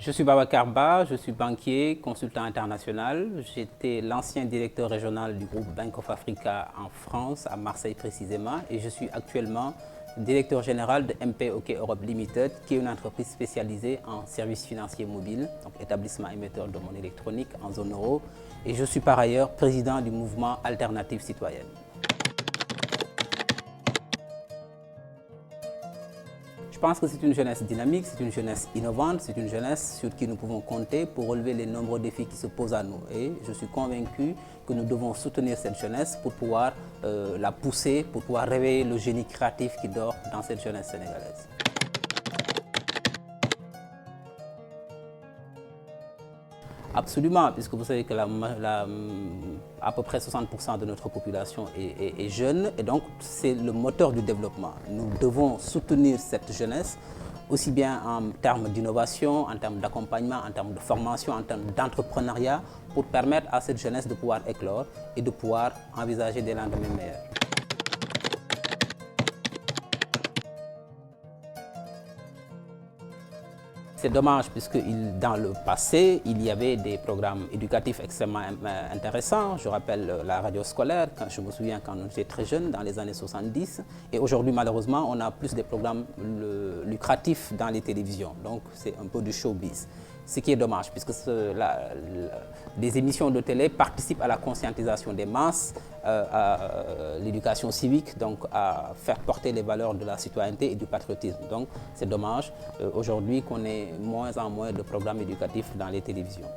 Je suis Babacar Ba, je suis banquier, consultant international. J'étais l'ancien directeur régional du groupe Bank of Africa en France, à Marseille précisément, et je suis actuellement directeur général de MP OK Europe Limited, qui est une entreprise spécialisée en services financiers mobiles, donc établissement émetteur de monnaie électronique en zone euro. Et je suis par ailleurs président du mouvement Alternative Citoyenne. Je pense que c'est une jeunesse dynamique, c'est une jeunesse innovante, c'est une jeunesse sur qui nous pouvons compter pour relever les nombreux défis qui se posent à nous. Et je suis convaincu que nous devons soutenir cette jeunesse pour pouvoir la pousser, pour pouvoir réveiller le génie créatif qui dort dans cette jeunesse sénégalaise. Absolument, puisque vous savez que à peu près 60% de notre population est jeune, et donc c'est le moteur du développement. Nous devons soutenir cette jeunesse, aussi bien en termes d'innovation, en termes d'accompagnement, en termes de formation, en termes d'entrepreneuriat, pour permettre à cette jeunesse de pouvoir éclore et de pouvoir envisager des lendemains meilleurs. C'est dommage puisque dans le passé, il y avait des programmes éducatifs extrêmement intéressants. Je rappelle la radio scolaire, je me souviens quand j'étais très jeune, dans les années 70. Et aujourd'hui, malheureusement, on a plus des programmes lucratifs dans les télévisions. Donc, c'est un peu du showbiz. Ce qui est dommage, puisque les émissions de télé participent à la conscientisation des masses, à l'éducation civique, donc à faire porter les valeurs de la citoyenneté et du patriotisme. Donc c'est dommage aujourd'hui qu'on ait moins en moins de programmes éducatifs dans les télévisions.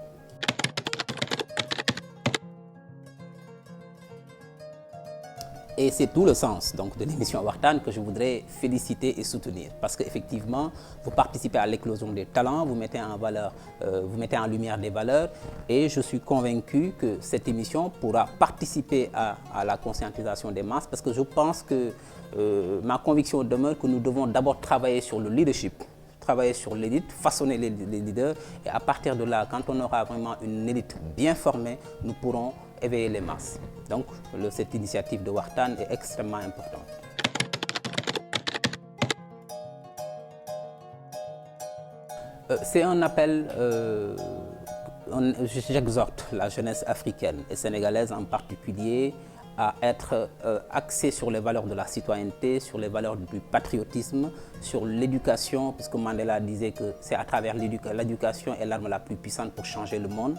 Et c'est tout le sens donc, de l'émission Waxtaan que je voudrais féliciter et soutenir. Parce qu'effectivement, vous participez à l'éclosion des talents, vous mettez en valeur, vous mettez en lumière des valeurs. Et je suis convaincu que cette émission pourra participer à la conscientisation des masses. Parce que je pense que ma conviction demeure que nous devons d'abord travailler sur le leadership. Travailler sur l'élite, façonner les leaders. Et à partir de là, quand on aura vraiment une élite bien formée, nous pourrons éveiller les masses. Donc, cette initiative de Waxtaan est extrêmement importante. C'est un appel, j'exhorte la jeunesse africaine et sénégalaise en particulier à être axée sur les valeurs de la citoyenneté, sur les valeurs du patriotisme, sur l'éducation, puisque Mandela disait que c'est à travers l'éducation est l'arme la plus puissante pour changer le monde.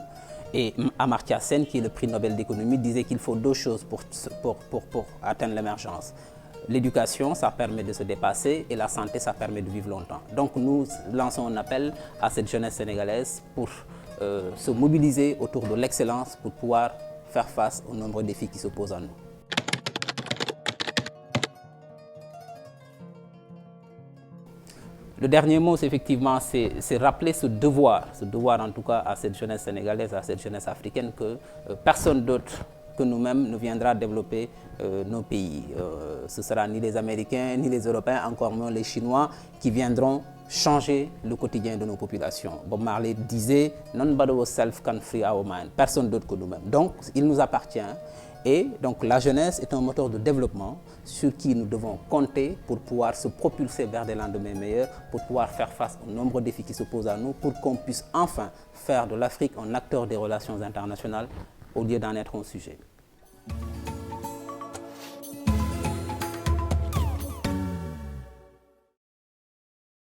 Et Amartya Sen, qui est le prix Nobel d'économie, disait qu'il faut deux choses pour atteindre l'émergence. L'éducation, ça permet de se dépasser, et la santé, ça permet de vivre longtemps. Donc nous lançons un appel à cette jeunesse sénégalaise pour se mobiliser autour de l'excellence pour pouvoir faire face aux nombreux défis qui se posent à nous. Le dernier mot, c'est effectivement, c'est rappeler ce devoir en tout cas à cette jeunesse sénégalaise, à cette jeunesse africaine, que personne d'autre que nous-mêmes ne viendra développer nos pays. Ce ne sera ni les Américains, ni les Européens, encore moins les Chinois, qui viendront changer le quotidien de nos populations. Bob Marley disait « None but ourselves can free our mind », personne d'autre que nous-mêmes. Donc, il nous appartient. Et donc la jeunesse est un moteur de développement sur qui nous devons compter pour pouvoir se propulser vers des lendemains meilleurs, pour pouvoir faire face aux nombreux défis qui se posent à nous, pour qu'on puisse enfin faire de l'Afrique un acteur des relations internationales au lieu d'en être un sujet.